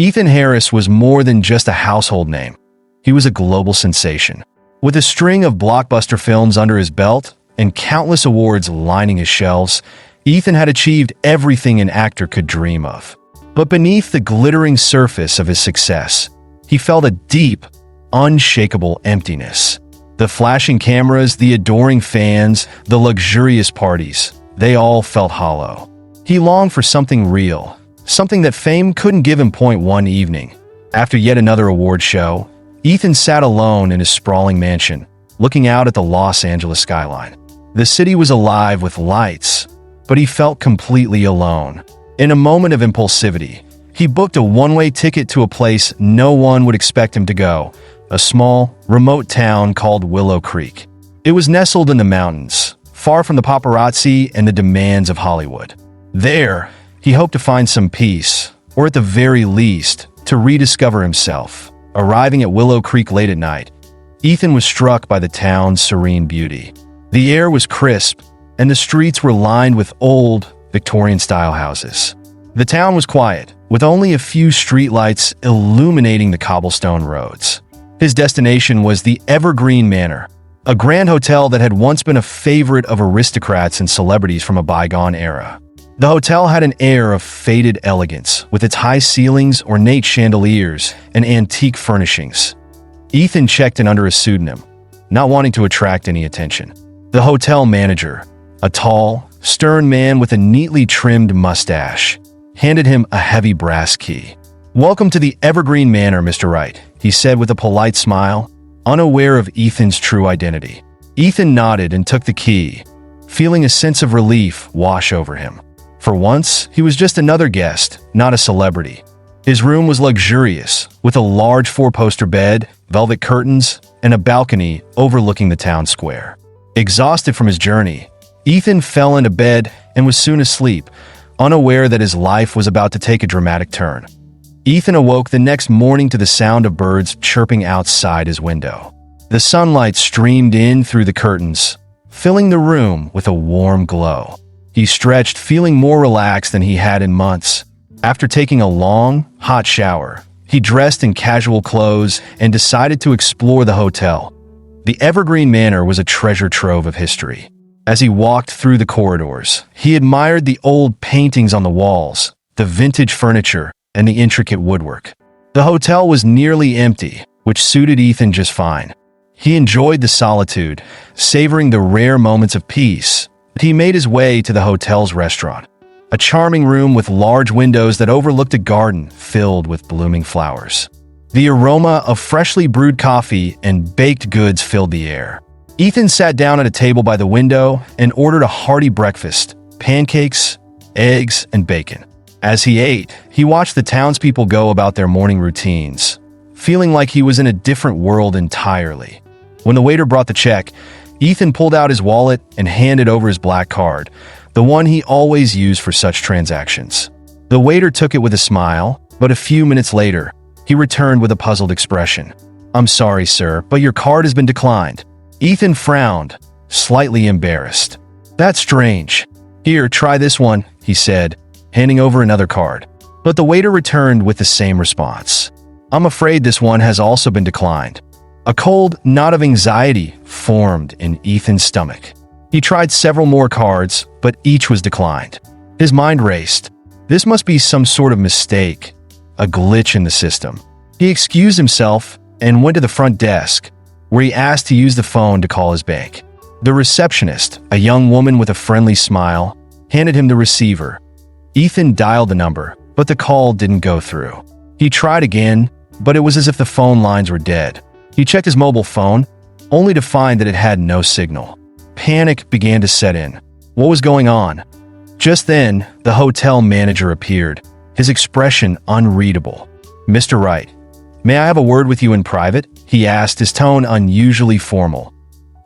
Ethan Harris was more than just a household name. He was a global sensation. With a string of blockbuster films under his belt and countless awards lining his shelves, Ethan had achieved everything an actor could dream of. But beneath the glittering surface of his success, he felt a deep, unshakable emptiness. The flashing cameras, the adoring fans, the luxurious parties, they all felt hollow. He longed for something real, something that fame couldn't give him. One evening, after yet another award show, Ethan sat alone in his sprawling mansion, looking out at the Los Angeles skyline. The city was alive with lights, but he felt completely alone. In a moment of impulsivity, he booked a one-way ticket to a place no one would expect him to go, a small, remote town called Willow Creek. It was nestled in the mountains, far from the paparazzi and the demands of Hollywood. There, he hoped to find some peace, or at the very least, to rediscover himself. Arriving at Willow Creek late at night, Ethan was struck by the town's serene beauty. The air was crisp, and the streets were lined with old, Victorian-style houses. The town was quiet, with only a few streetlights illuminating the cobblestone roads. His destination was the Evergreen Manor, a grand hotel that had once been a favorite of aristocrats and celebrities from a bygone era. The hotel had an air of faded elegance, with its high ceilings, ornate chandeliers, and antique furnishings. Ethan checked in under a pseudonym, not wanting to attract any attention. The hotel manager, a tall, stern man with a neatly trimmed mustache, handed him a heavy brass key. "Welcome to the Evergreen Manor, Mr. Wright," he said with a polite smile, unaware of Ethan's true identity. Ethan nodded and took the key, feeling a sense of relief wash over him. For once, he was just another guest, not a celebrity. His room was luxurious, with a large four-poster bed, velvet curtains, and a balcony overlooking the town square. Exhausted from his journey, Ethan fell into bed and was soon asleep, unaware that his life was about to take a dramatic turn. Ethan awoke the next morning to the sound of birds chirping outside his window. The sunlight streamed in through the curtains, filling the room with a warm glow. He stretched, feeling more relaxed than he had in months. After taking a long, hot shower, he dressed in casual clothes and decided to explore the hotel. The Evergreen Manor was a treasure trove of history. As he walked through the corridors, he admired the old paintings on the walls, the vintage furniture, and the intricate woodwork. The hotel was nearly empty, which suited Ethan just fine. He enjoyed the solitude, savoring the rare moments of peace. He made his way to the hotel's restaurant, a charming room with large windows that overlooked a garden filled with blooming flowers. The aroma of freshly brewed coffee and baked goods filled the air. Ethan sat down at a table by the window and ordered a hearty breakfast, pancakes, eggs, and bacon. As he ate, he watched the townspeople go about their morning routines, feeling like he was in a different world entirely. When the waiter brought the check, Ethan pulled out his wallet and handed over his black card, the one he always used for such transactions. The waiter took it with a smile, but a few minutes later, he returned with a puzzled expression. "I'm sorry, sir, but your card has been declined." Ethan frowned, slightly embarrassed. "That's strange. Here, try this one," he said, handing over another card. But the waiter returned with the same response. "I'm afraid this one has also been declined." A cold knot of anxiety formed in Ethan's stomach. He tried several more cards, but each was declined. His mind raced. This must be some sort of mistake, a glitch in the system. He excused himself and went to the front desk, where he asked to use the phone to call his bank. The receptionist, a young woman with a friendly smile, handed him the receiver. Ethan dialed the number, but the call didn't go through. He tried again, but it was as if the phone lines were dead. He checked his mobile phone, only to find that it had no signal. Panic began to set in. What was going on? Just then, the hotel manager appeared, his expression unreadable. "Mr. Wright, may I have a word with you in private?" he asked, his tone unusually formal.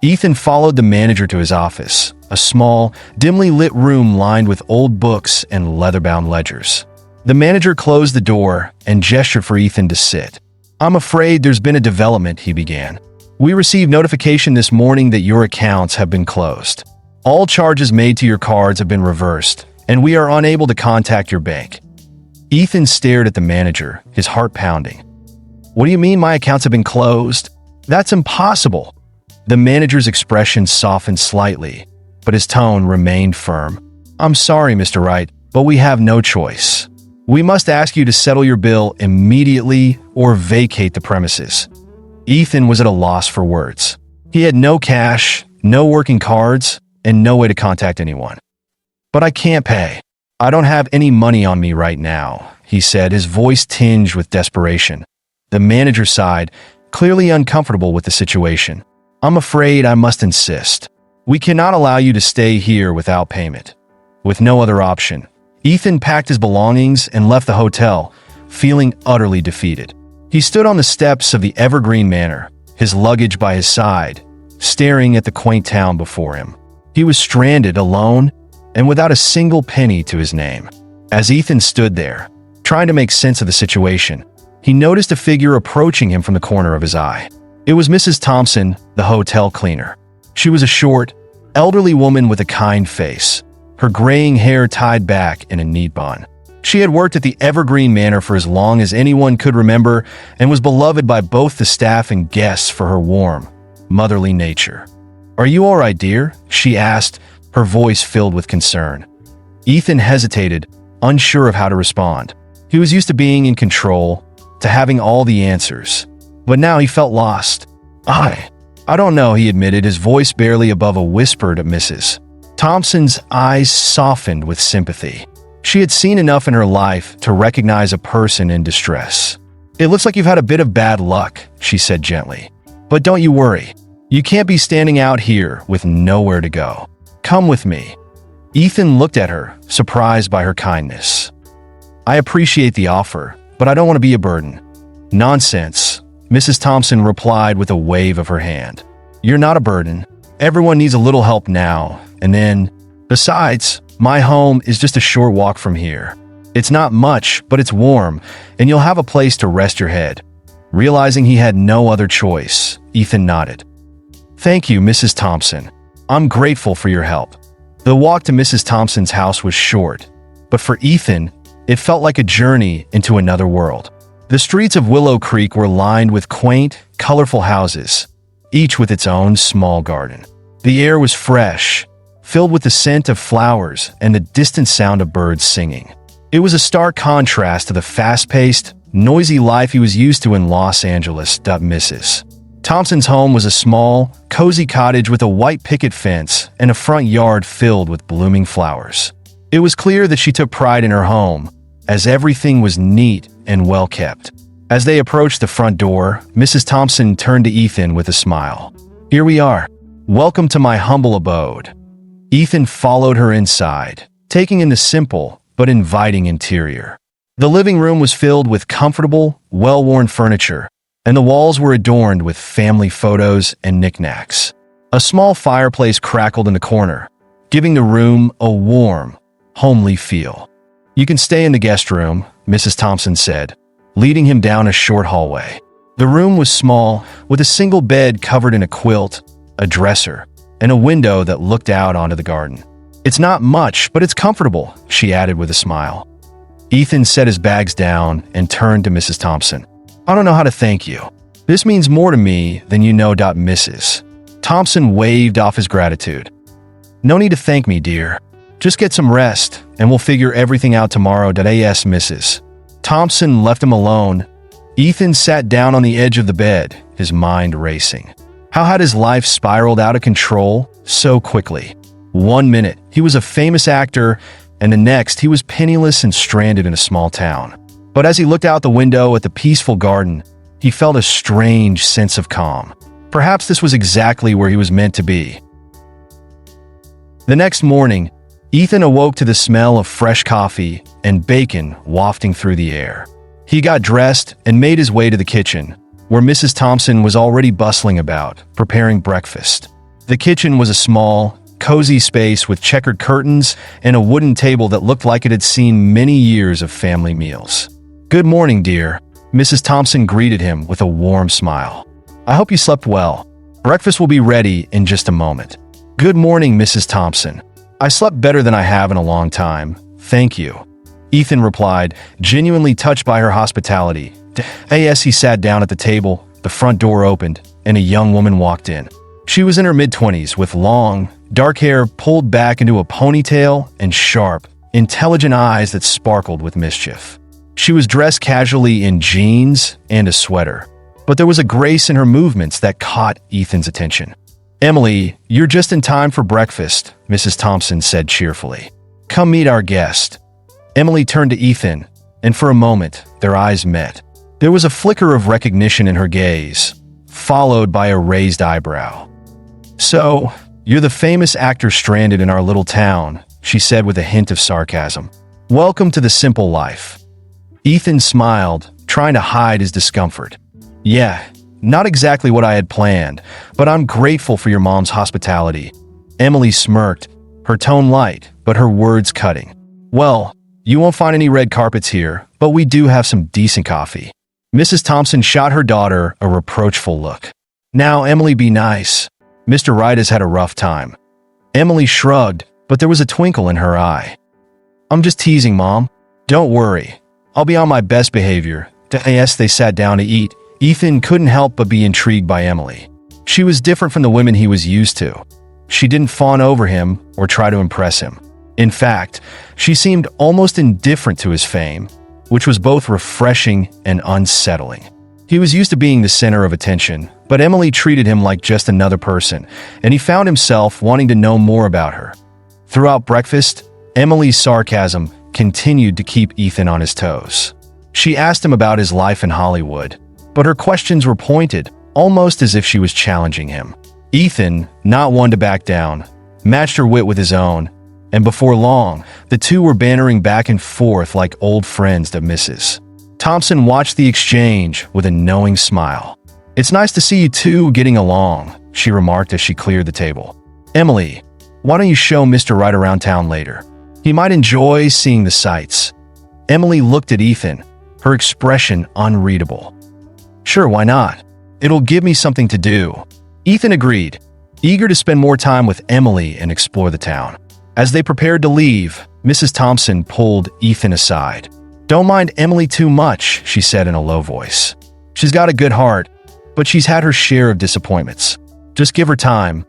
Ethan followed the manager to his office, a small, dimly lit room lined with old books and leather-bound ledgers. The manager closed the door and gestured for Ethan to sit. "I'm afraid there's been a development," he began. "We received notification this morning that your accounts have been closed. All charges made to your cards have been reversed, and we are unable to contact your bank." Ethan stared at the manager, his heart pounding. What do you mean my accounts have been closed? That's impossible. The manager's expression softened slightly, but his tone remained firm. I'm sorry, Mr. Wright, but we have no choice. We must ask you to settle your bill immediately or vacate the premises. Ethan was at a loss for words. He had no cash, no working cards, and no way to contact anyone. But I can't pay. I don't have any money on me right now, he said, his voice tinged with desperation. The manager sighed, clearly uncomfortable with the situation. I'm afraid I must insist. We cannot allow you to stay here without payment. With no other option, Ethan packed his belongings and left the hotel, feeling utterly defeated. He stood on the steps of the Evergreen Manor, his luggage by his side, staring at the quaint town before him. He was stranded, alone, and without a single penny to his name. As Ethan stood there, trying to make sense of the situation, he noticed a figure approaching him from the corner of his eye. It was Mrs. Thompson, the hotel cleaner. She was a short, elderly woman with a kind face, her graying hair tied back in a neat bun. She had worked at the Evergreen Manor for as long as anyone could remember and was beloved by both the staff and guests for her warm, motherly nature. Are you all right, dear? She asked, her voice filled with concern. Ethan hesitated, unsure of how to respond. He was used to being in control, to having all the answers. But now he felt lost. I don't know, he admitted, his voice barely above a whisper to Mrs. Thompson's eyes softened with sympathy. She had seen enough in her life to recognize a person in distress. It looks like you've had a bit of bad luck, she said gently. But don't you worry. You can't be standing out here with nowhere to go. Come with me. Ethan looked at her, surprised by her kindness. I appreciate the offer, but I don't want to be a burden. Nonsense, Mrs. Thompson replied with a wave of her hand. You're not a burden. Everyone needs a little help now, and then, besides, my home is just a short walk from here. It's not much, but it's warm, and you'll have a place to rest your head. Realizing he had no other choice, Ethan nodded. Thank you, Mrs. Thompson. I'm grateful for your help. The walk to Mrs. Thompson's house was short, but for Ethan, it felt like a journey into another world. The streets of Willow Creek were lined with quaint, colorful houses, each with its own small garden. The air was fresh, filled with the scent of flowers and the distant sound of birds singing. It was a stark contrast to the fast-paced, noisy life he was used to in Los Angeles. Mrs. Thompson's home was a small, cozy cottage with a white picket fence and a front yard filled with blooming flowers. It was clear that she took pride in her home, as everything was neat and well kept. As they approached the front door, Mrs. Thompson turned to Ethan with a smile. Here we are. Welcome to my humble abode. Ethan followed her inside, taking in the simple but inviting interior. The living room was filled with comfortable, well-worn furniture, and the walls were adorned with family photos and knickknacks. A small fireplace crackled in the corner, giving the room a warm, homely feel. You can stay in the guest room, Mrs. Thompson said, leading him down a short hallway. The room was small, with a single bed covered in a quilt, a dresser, and a window that looked out onto the garden. It's not much, but it's comfortable, she added with a smile. Ethan set his bags down and turned to Mrs. Thompson. I don't know how to thank you. This means more to me than you know. Mrs. Thompson waved off his gratitude. No need to thank me, dear. Just get some rest, and we'll figure everything out tomorrow. Yes, Mrs. Thompson left him alone. Ethan sat down on the edge of the bed, his mind racing. How had his life spiraled out of control so quickly? 1 minute, he was a famous actor, and the next, he was penniless and stranded in a small town. But as he looked out the window at the peaceful garden, he felt a strange sense of calm. Perhaps this was exactly where he was meant to be. The next morning, Ethan awoke to the smell of fresh coffee and bacon wafting through the air. He got dressed and made his way to the kitchen, where Mrs. Thompson was already bustling about, preparing breakfast. The kitchen was a small, cozy space with checkered curtains and a wooden table that looked like it had seen many years of family meals. Good morning, dear. Mrs. Thompson greeted him with a warm smile. I hope you slept well. Breakfast will be ready in just a moment. Good morning, Mrs. Thompson. I slept better than I have in a long time. Thank you. Ethan replied, genuinely touched by her hospitality. As he sat down at the table, the front door opened, and a young woman walked in. She was in her mid-20s with long, dark hair pulled back into a ponytail and sharp, intelligent eyes that sparkled with mischief. She was dressed casually in jeans and a sweater, but there was a grace in her movements that caught Ethan's attention. "Emily, you're just in time for breakfast," Mrs. Thompson said cheerfully. "Come meet our guest." Emily turned to Ethan, and for a moment, their eyes met. There was a flicker of recognition in her gaze, followed by a raised eyebrow. "So, you're the famous actor stranded in our little town," she said with a hint of sarcasm. "Welcome to the simple life." Ethan smiled, trying to hide his discomfort. "Yeah, not exactly what I had planned, but I'm grateful for your mom's hospitality." Emily smirked, her tone light, but her words cutting. "Well, you won't find any red carpets here, but we do have some decent coffee." Mrs. Thompson shot her daughter a reproachful look. "Now, Emily, be nice. Mr. Wright has had a rough time." Emily shrugged, but there was a twinkle in her eye. "I'm just teasing, Mom. Don't worry. I'll be on my best behavior." As they sat down to eat, Ethan couldn't help but be intrigued by Emily. She was different from the women he was used to. She didn't fawn over him or try to impress him. In fact, she seemed almost indifferent to his fame, which was both refreshing and unsettling. He was used to being the center of attention, but Emily treated him like just another person, and he found himself wanting to know more about her. Throughout breakfast, Emily's sarcasm continued to keep Ethan on his toes. She asked him about his life in Hollywood, but her questions were pointed, almost as if she was challenging him. Ethan, not one to back down, matched her wit with his own, and before long, the two were bantering back and forth like old friends to Mrs. Thompson watched the exchange with a knowing smile. "It's nice to see you two getting along," she remarked as she cleared the table. "Emily, why don't you show Mr. Wright around town later? He might enjoy seeing the sights." Emily looked at Ethan, her expression unreadable. "Sure, why not? It'll give me something to do." Ethan agreed, eager to spend more time with Emily and explore the town. As they prepared to leave, Mrs. Thompson pulled Ethan aside. "Don't mind Emily too much," she said in a low voice. "She's got a good heart, but she's had her share of disappointments. Just give her time."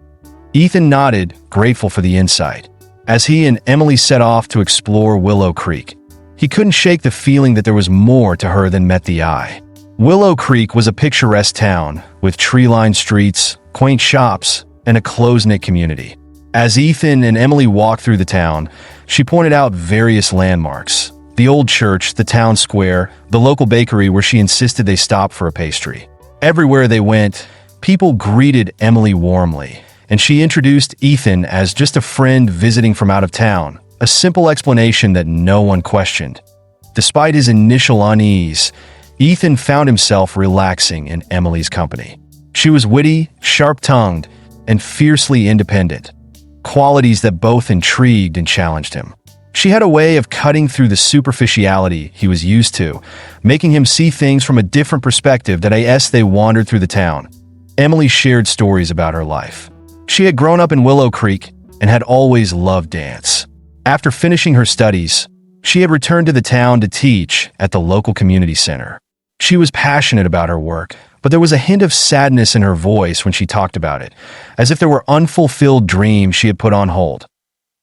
Ethan nodded, grateful for the insight. As he and Emily set off to explore Willow Creek, he couldn't shake the feeling that there was more to her than met the eye. Willow Creek was a picturesque town with tree-lined streets, quaint shops, and a close-knit community. As Ethan and Emily walked through the town, she pointed out various landmarks: the old church, the town square, the local bakery where she insisted they stop for a pastry. Everywhere they went, people greeted Emily warmly, and she introduced Ethan as just a friend visiting from out of town, a simple explanation that no one questioned. Despite his initial unease, Ethan found himself relaxing in Emily's company. She was witty, sharp-tongued, and fiercely independent, qualities that both intrigued and challenged him. She had a way of cutting through the superficiality he was used to, making him see things from a different perspective as they wandered through the town. Emily shared stories about her life. She had grown up in Willow Creek and had always loved dance. After finishing her studies, she had returned to the town to teach at the local community center. She was passionate about her work, but there was a hint of sadness in her voice when she talked about it, as if there were unfulfilled dreams she had put on hold.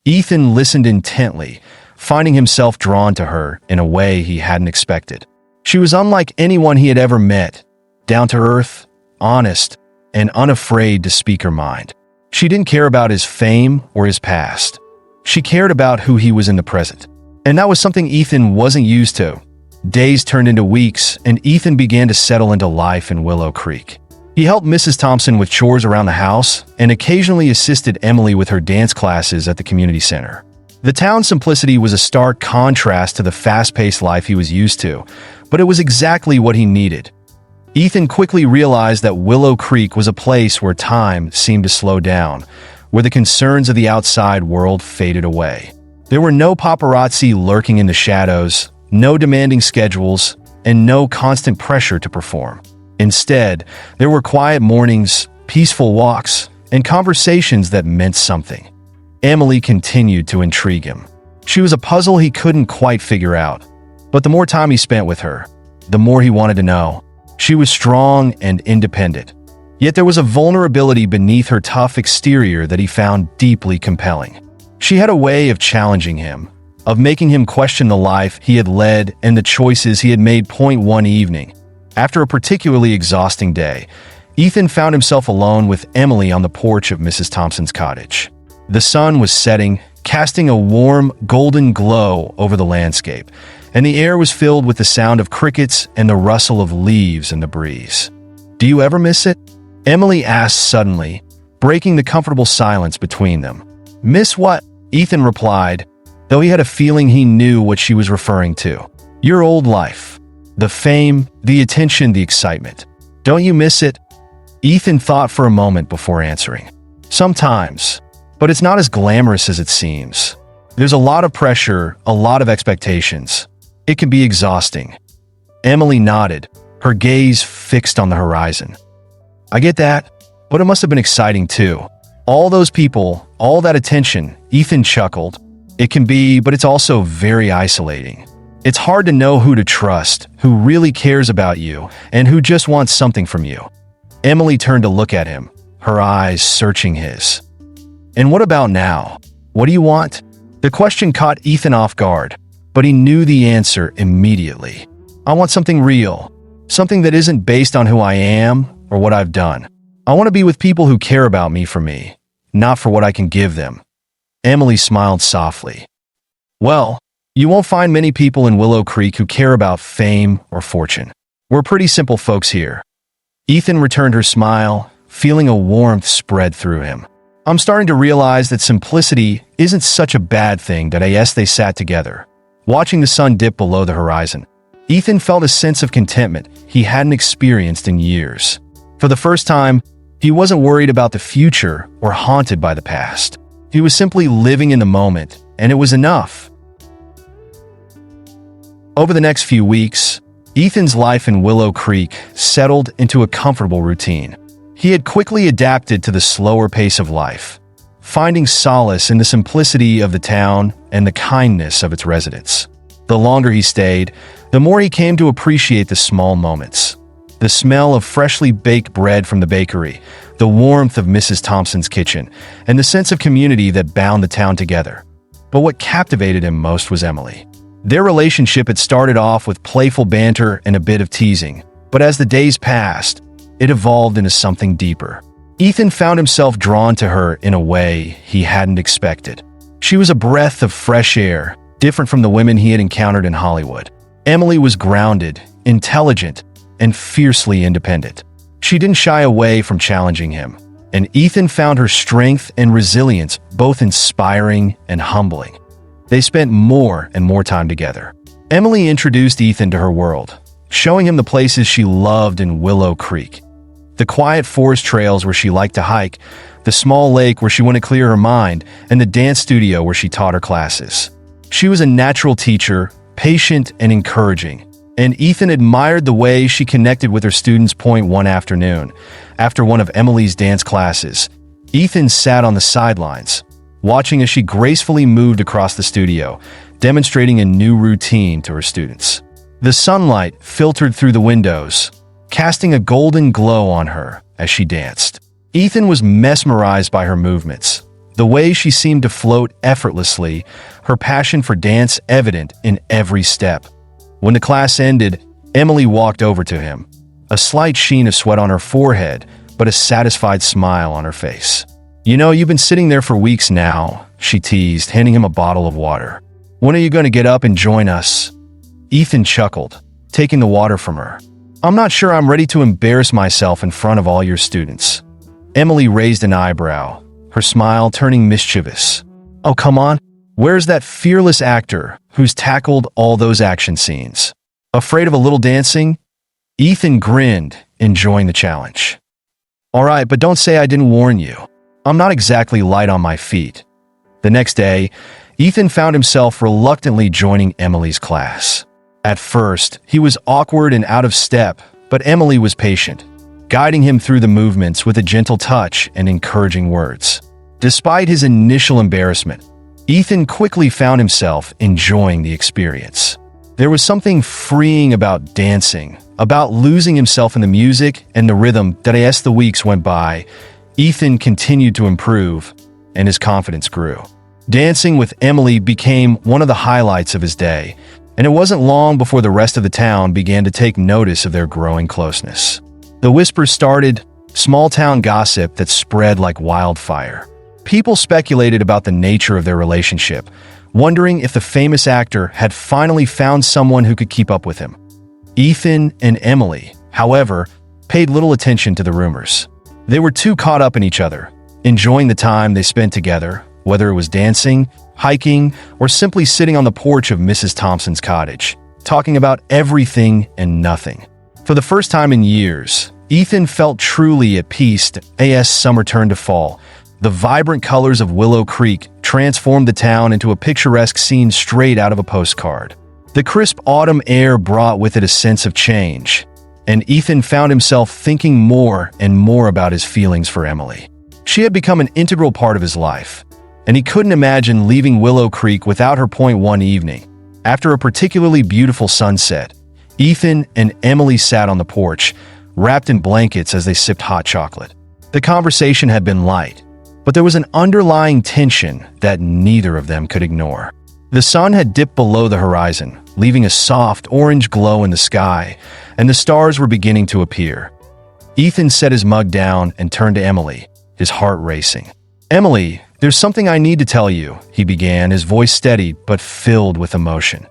Ethan listened intently, finding himself drawn to her in a way he hadn't expected. She was unlike anyone he had ever met, down to earth, honest, and unafraid to speak her mind. She didn't care about his fame or his past. She cared about who he was in the present. And that was something Ethan wasn't used to. Days turned into weeks, and Ethan began to settle into life in Willow Creek. He helped Mrs. Thompson with chores around the house and occasionally assisted Emily with her dance classes at the community center. The town's simplicity was a stark contrast to the fast-paced life he was used to, but it was exactly what he needed. Ethan quickly realized that Willow Creek was a place where time seemed to slow down, where the concerns of the outside world faded away. There were no paparazzi lurking in the shadows, no demanding schedules, and no constant pressure to perform. Instead, there were quiet mornings, peaceful walks, and conversations that meant something. Emily continued to intrigue him. She was a puzzle he couldn't quite figure out. But the more time he spent with her, the more he wanted to know. She was strong and independent. Yet there was a vulnerability beneath her tough exterior that he found deeply compelling. She had a way of challenging him, of making him question the life he had led and the choices he had made. One evening, after a particularly exhausting day, Ethan found himself alone with Emily on the porch of Mrs. Thompson's cottage. The sun was setting, casting a warm, golden glow over the landscape, and the air was filled with the sound of crickets and the rustle of leaves in the breeze. "Do you ever miss it?" Emily asked suddenly, breaking the comfortable silence between them. "Miss what?" Ethan replied, though he had a feeling he knew what she was referring to. "Your old life. The fame, the attention, the excitement. Don't you miss it?" Ethan thought for a moment before answering. "Sometimes, but it's not as glamorous as it seems. There's a lot of pressure, a lot of expectations. It can be exhausting." Emily nodded, her gaze fixed on the horizon. "I get that, but it must have been exciting too. All those people, all that attention." Ethan chuckled. "It can be, but it's also very isolating. It's hard to know who to trust, who really cares about you, and who just wants something from you." Emily turned to look at him, her eyes searching his. "And what about now? What do you want?" The question caught Ethan off guard, but he knew the answer immediately. "I want something real, something that isn't based on who I am or what I've done. I want to be with people who care about me for me, not for what I can give them." Emily smiled softly. "Well, you won't find many people in Willow Creek who care about fame or fortune. We're pretty simple folks here." Ethan returned her smile, feeling a warmth spread through him. "I'm starting to realize that simplicity isn't such a bad thing." As they sat together, watching the sun dip below the horizon, Ethan felt a sense of contentment he hadn't experienced in years. For the first time, he wasn't worried about the future or haunted by the past. He was simply living in the moment, and it was enough. Over the next few weeks, Ethan's life in Willow Creek settled into a comfortable routine. He had quickly adapted to the slower pace of life, finding solace in the simplicity of the town and the kindness of its residents. The longer he stayed, the more he came to appreciate the small moments. The smell of freshly baked bread from the bakery, the warmth of Mrs. Thompson's kitchen, and the sense of community that bound the town together. But what captivated him most was Emily. Their relationship had started off with playful banter and a bit of teasing, but as the days passed, it evolved into something deeper. Ethan found himself drawn to her in a way he hadn't expected. She was a breath of fresh air, different from the women he had encountered in Hollywood. Emily was grounded, intelligent, and fiercely independent. She didn't shy away from challenging him, and Ethan found her strength and resilience both inspiring and humbling. They spent more and more time together. Emily introduced Ethan to her world, showing him the places she loved in Willow Creek. The quiet forest trails where she liked to hike, the small lake where she wanted to clear her mind, and the dance studio where she taught her classes. She was a natural teacher, patient and encouraging, and Ethan admired the way she connected with her students. One afternoon, after one of Emily's dance classes, Ethan sat on the sidelines, watching as she gracefully moved across the studio, demonstrating a new routine to her students. The sunlight filtered through the windows, casting a golden glow on her as she danced. Ethan was mesmerized by her movements, the way she seemed to float effortlessly, her passion for dance evident in every step. When the class ended, Emily walked over to him, a slight sheen of sweat on her forehead, but a satisfied smile on her face. "You know, you've been sitting there for weeks now," she teased, handing him a bottle of water. "When are you going to get up and join us?" Ethan chuckled, taking the water from her. "I'm not sure I'm ready to embarrass myself in front of all your students." Emily raised an eyebrow, her smile turning mischievous. "Oh, come on. Where's that fearless actor who's tackled all those action scenes? Afraid of a little dancing?" Ethan grinned, enjoying the challenge. "All right, but don't say I didn't warn you. I'm not exactly light on my feet." The next day, Ethan found himself reluctantly joining Emily's class. At first, he was awkward and out of step, but Emily was patient, guiding him through the movements with a gentle touch and encouraging words. Despite his initial embarrassment, Ethan quickly found himself enjoying the experience. There was something freeing about dancing, about losing himself in the music and the rhythm that as the weeks went by, Ethan continued to improve, and his confidence grew. Dancing with Emily became one of the highlights of his day, and it wasn't long before the rest of the town began to take notice of their growing closeness. The whispers started, small-town gossip that spread like wildfire. People speculated about the nature of their relationship, wondering if the famous actor had finally found someone who could keep up with him. Ethan and Emily, however, paid little attention to the rumors. They were too caught up in each other, enjoying the time they spent together, whether it was dancing, hiking, or simply sitting on the porch of Mrs. Thompson's cottage, talking about everything and nothing. For the first time in years, Ethan felt truly at peace as summer turned to fall. The vibrant colors of Willow Creek transformed the town into a picturesque scene straight out of a postcard. The crisp autumn air brought with it a sense of change, and Ethan found himself thinking more and more about his feelings for Emily. She had become an integral part of his life, and he couldn't imagine leaving Willow Creek without her. One evening, after a particularly beautiful sunset, Ethan and Emily sat on the porch, wrapped in blankets as they sipped hot chocolate. The conversation had been light, but there was an underlying tension that neither of them could ignore. The sun had dipped below the horizon, leaving a soft orange glow in the sky, and the stars were beginning to appear. Ethan set his mug down and turned to Emily, his heart racing. "Emily, there's something I need to tell you," he began, his voice steady but filled with emotion.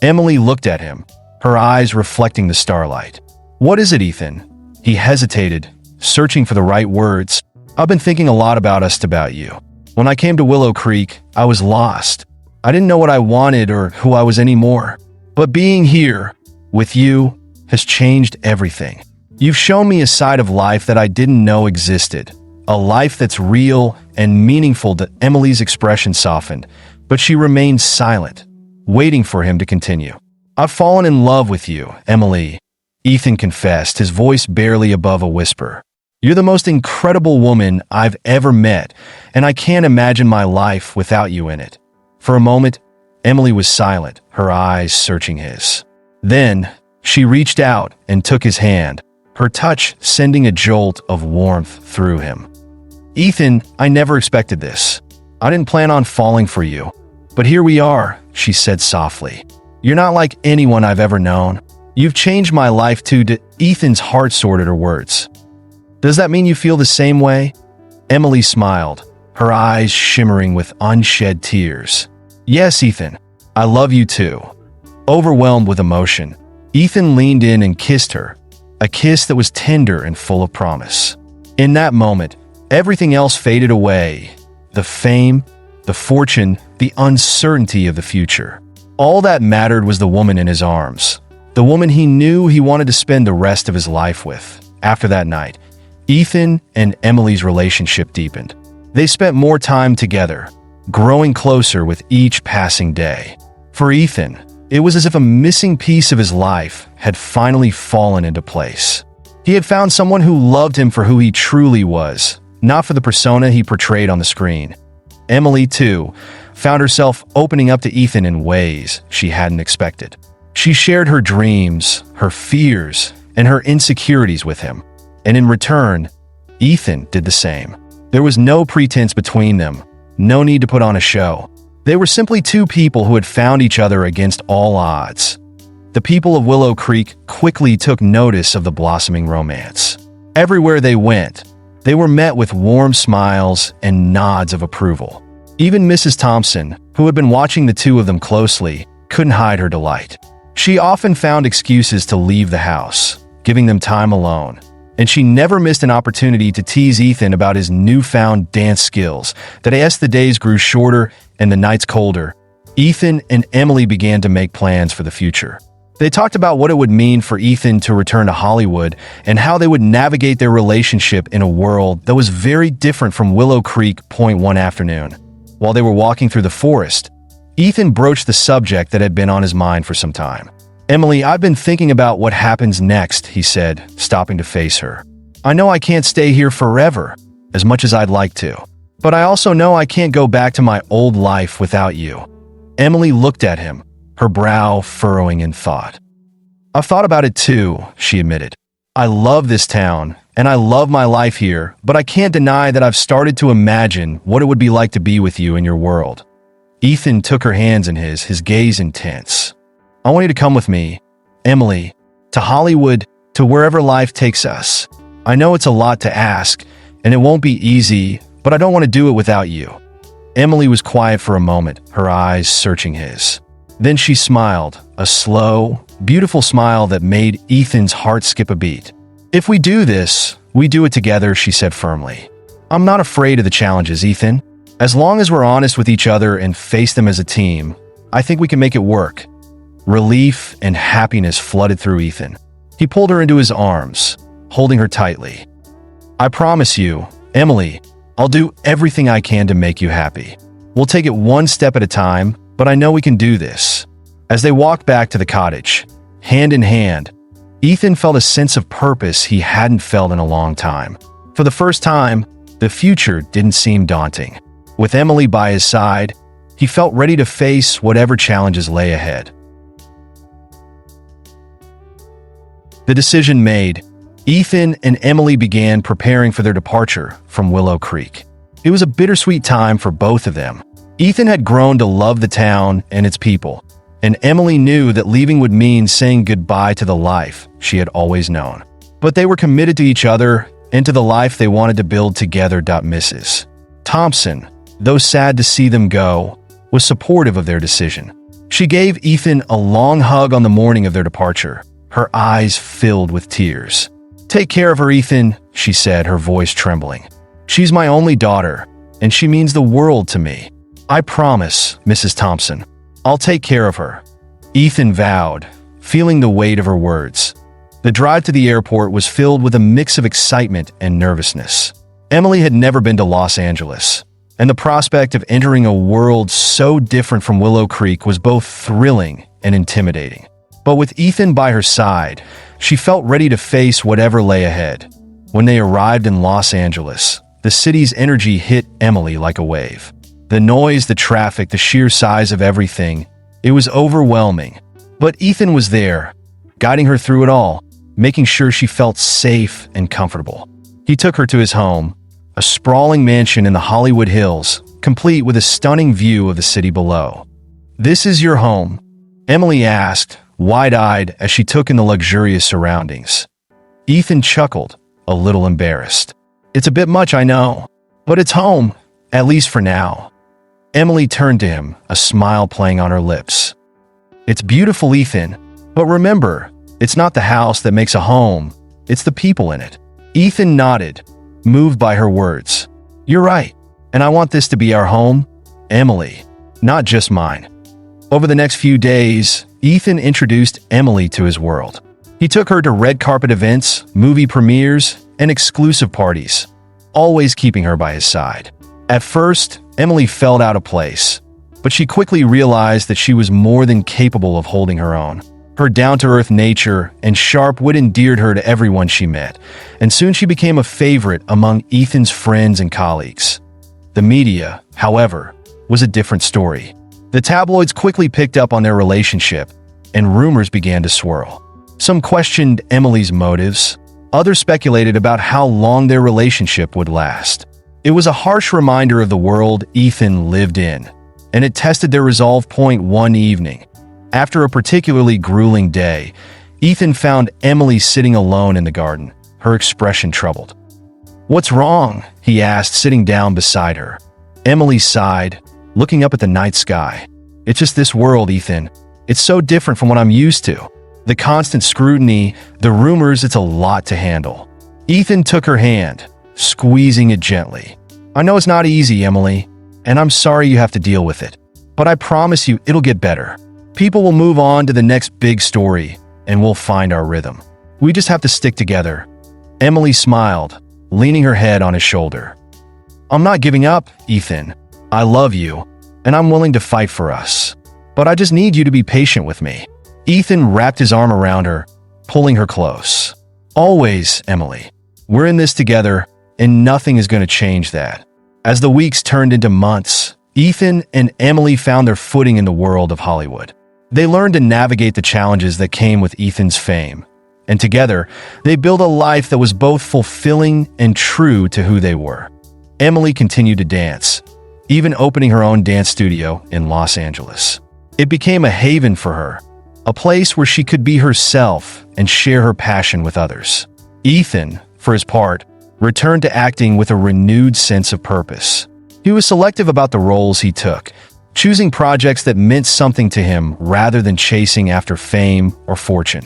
Emily looked at him, her eyes reflecting the starlight. "What is it, Ethan?" He hesitated, searching for the right words. "I've been thinking a lot about you. When I came to Willow Creek, I was lost. I didn't know what I wanted or who I was anymore. But being here, with you, has changed everything. You've shown me a side of life that I didn't know existed. A life that's real and meaningful." Emily's expression softened, but she remained silent, waiting for him to continue. "I've fallen in love with you, Emily," Ethan confessed, his voice barely above a whisper. "You're the most incredible woman I've ever met, and I can't imagine my life without you in it." For a moment, Emily was silent, her eyes searching his. Then, she reached out and took his hand, her touch sending a jolt of warmth through him. "Ethan, I never expected this. I didn't plan on falling for you. But here we are," she said softly. "You're not like anyone I've ever known. You've changed my life too." Ethan's heart sorted her words. "Does that mean you feel the same way?" Emily smiled, her eyes shimmering with unshed tears. "Yes, Ethan, I love you too." Overwhelmed with emotion, Ethan leaned in and kissed her, a kiss that was tender and full of promise. In that moment, everything else faded away. The fame, the fortune, the uncertainty of the future. All that mattered was the woman in his arms, the woman he knew he wanted to spend the rest of his life with. After that night, Ethan and Emily's relationship deepened. They spent more time together, growing closer with each passing day. For Ethan, it was as if a missing piece of his life had finally fallen into place. He had found someone who loved him for who he truly was, not for the persona he portrayed on the screen. Emily, too, found herself opening up to Ethan in ways she hadn't expected. She shared her dreams, her fears, and her insecurities with him. And in return, Ethan did the same. There was no pretense between them, no need to put on a show. They were simply two people who had found each other against all odds. The people of Willow Creek quickly took notice of the blossoming romance. Everywhere they went, they were met with warm smiles and nods of approval. Even Mrs. Thompson, who had been watching the two of them closely, couldn't hide her delight. She often found excuses to leave the house, giving them time alone. And she never missed an opportunity to tease Ethan about his newfound dance skills. That as the days grew shorter and the nights colder, Ethan and Emily began to make plans for the future. They talked about what it would mean for Ethan to return to Hollywood and how they would navigate their relationship in a world that was very different from Willow Creek. One afternoon, while they were walking through the forest, Ethan broached the subject that had been on his mind for some time. "Emily, I've been thinking about what happens next," he said, stopping to face her. "I know I can't stay here forever, as much as I'd like to. But I also know I can't go back to my old life without you." Emily looked at him, her brow furrowing in thought. "I've thought about it too," she admitted. "I love this town, and I love my life here, but I can't deny that I've started to imagine what it would be like to be with you in your world." Ethan took her hands in his gaze intense. "I want you to come with me, Emily, to Hollywood, to wherever life takes us. I know it's a lot to ask, and it won't be easy, but I don't want to do it without you." Emily was quiet for a moment, her eyes searching his. Then she smiled, a slow, beautiful smile that made Ethan's heart skip a beat. "If we do this, we do it together," she said firmly. "I'm not afraid of the challenges, Ethan. As long as we're honest with each other and face them as a team, I think we can make it work." Relief and happiness flooded through Ethan. He pulled her into his arms, holding her tightly. "I promise you, Emily, I'll do everything I can to make you happy. We'll take it one step at a time, but I know we can do this." As they walked back to the cottage, hand in hand, Ethan felt a sense of purpose he hadn't felt in a long time. For the first time, the future didn't seem daunting. With Emily by his side, he felt ready to face whatever challenges lay ahead. The decision made, Ethan and Emily began preparing for their departure from Willow Creek. It was a bittersweet time for both of them. Ethan had grown to love the town and its people, and Emily knew that leaving would mean saying goodbye to the life she had always known. But they were committed to each other and to the life they wanted to build together. Mrs. Thompson, though sad to see them go, was supportive of their decision. She gave Ethan a long hug on the morning of their departure, her eyes filled with tears. "Take care of her, Ethan," she said, her voice trembling. "She's my only daughter, and she means the world to me. I promise, Mrs. Thompson, I'll take care of her." Ethan vowed, feeling the weight of her words. The drive to the airport was filled with a mix of excitement and nervousness. Emily had never been to Los Angeles, and the prospect of entering a world so different from Willow Creek was both thrilling and intimidating. But with Ethan by her side, she felt ready to face whatever lay ahead. When they arrived in Los Angeles, the city's energy hit Emily like a wave. The noise, the traffic, the sheer size of everything, it was overwhelming. But Ethan was there, guiding her through it all, making sure she felt safe and comfortable. He took her to his home, a sprawling mansion in the Hollywood Hills, complete with a stunning view of the city below. "This is your home?" Emily asked, wide-eyed as she took in the luxurious surroundings. Ethan chuckled, a little embarrassed. "It's a bit much, I know, but it's home, at least for now." Emily turned to him, a smile playing on her lips. "It's beautiful, Ethan, but remember, it's not the house that makes a home, it's the people in it." Ethan nodded, moved by her words. "You're right, and I want this to be our home, Emily, not just mine." Over the next few days, Ethan introduced Emily to his world. He took her to red carpet events, movie premieres, and exclusive parties, always keeping her by his side. At first, Emily felt out of place, but she quickly realized that she was more than capable of holding her own. Her down-to-earth nature and sharp wit endeared her to everyone she met, and soon she became a favorite among Ethan's friends and colleagues. The media, however, was a different story. The tabloids quickly picked up on their relationship, and rumors began to swirl. Some questioned Emily's motives. Others speculated about how long their relationship would last. It was a harsh reminder of the world Ethan lived in, and it tested their resolve. One evening, after a particularly grueling day, Ethan found Emily sitting alone in the garden, her expression troubled. "What's wrong?" he asked, sitting down beside her. Emily sighed, looking up at the night sky. "It's just this world, Ethan. It's so different from what I'm used to. The constant scrutiny, the rumors, it's a lot to handle." Ethan took her hand, squeezing it gently. "I know it's not easy, Emily, and I'm sorry you have to deal with it. But I promise you it'll get better. People will move on to the next big story, and we'll find our rhythm. We just have to stick together." Emily smiled, leaning her head on his shoulder. "I'm not giving up, Ethan. I love you, and I'm willing to fight for us. But I just need you to be patient with me." Ethan wrapped his arm around her, pulling her close. "Always, Emily. We're in this together, and nothing is going to change that. As the weeks turned into months, Ethan and Emily found their footing in the world of Hollywood. They learned to navigate the challenges that came with Ethan's fame, and together, they built a life that was both fulfilling and true to who they were. Emily continued to dance, even opening her own dance studio in Los Angeles. It became a haven for her, a place where she could be herself and share her passion with others. Ethan, for his part, returned to acting with a renewed sense of purpose. He was selective about the roles he took, choosing projects that meant something to him rather than chasing after fame or fortune.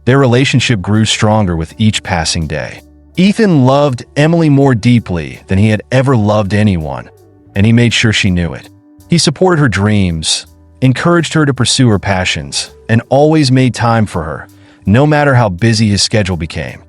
Their relationship grew stronger with each passing day. Ethan loved Emily more deeply than he had ever loved anyone, and he made sure she knew it. He supported her dreams, encouraged her to pursue her passions, and always made time for her, no matter how busy his schedule became.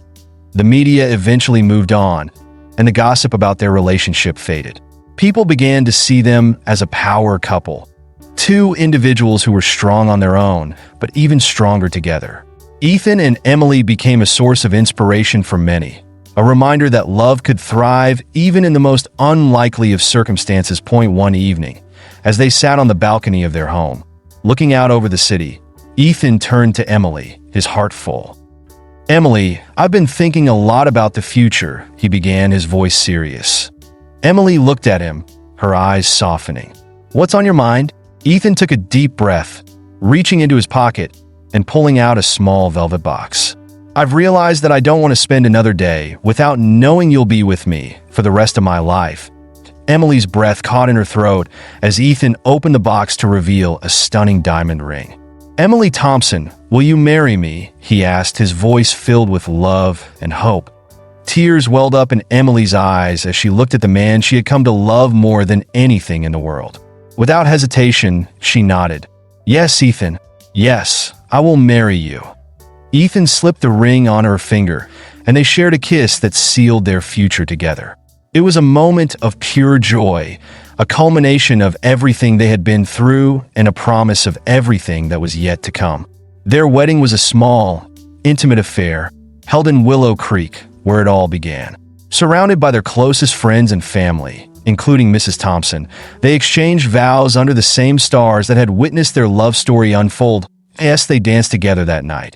The media eventually moved on, and the gossip about their relationship faded. People began to see them as a power couple, two individuals who were strong on their own, but even stronger together. Ethan and Emily became a source of inspiration for many, a reminder that love could thrive even in the most unlikely of circumstances. One evening, as they sat on the balcony of their home, looking out over the city, Ethan turned to Emily, his heart full. "Emily, I've been thinking a lot about the future," he began, his voice serious. Emily looked at him, her eyes softening. "What's on your mind?" Ethan took a deep breath, reaching into his pocket and pulling out a small velvet box. "I've realized that I don't want to spend another day without knowing you'll be with me for the rest of my life." Emily's breath caught in her throat as Ethan opened the box to reveal a stunning diamond ring. "Emily Thompson, will you marry me?" he asked, his voice filled with love and hope. Tears welled up in Emily's eyes as she looked at the man she had come to love more than anything in the world. Without hesitation, she nodded. "Yes, Ethan. Yes, I will marry you." Ethan slipped the ring on her finger, and they shared a kiss that sealed their future together. It was a moment of pure joy, a culmination of everything they had been through and a promise of everything that was yet to come. Their wedding was a small, intimate affair, held in Willow Creek, where it all began. Surrounded by their closest friends and family, including Mrs. Thompson, they exchanged vows under the same stars that had witnessed their love story unfold. Yes, they danced together that night.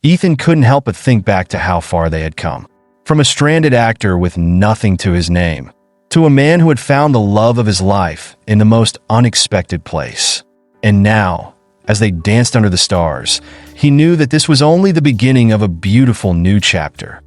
Ethan couldn't help but think back to how far they had come. From a stranded actor with nothing to his name, to a man who had found the love of his life in the most unexpected place. And now, as they danced under the stars, he knew that this was only the beginning of a beautiful new chapter.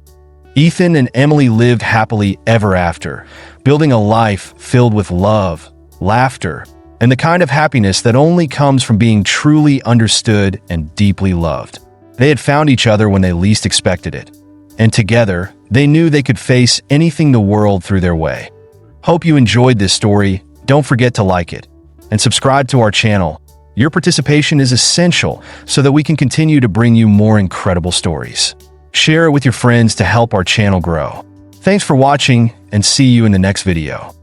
Ethan and Emily lived happily ever after, building a life filled with love, laughter, and the kind of happiness that only comes from being truly understood and deeply loved. They had found each other when they least expected it, and together, they knew they could face anything the world threw their way. Hope you enjoyed this story. Don't forget to like it and subscribe to our channel. Your participation is essential so that we can continue to bring you more incredible stories. Share it with your friends to help our channel grow. Thanks for watching, and see you in the next video.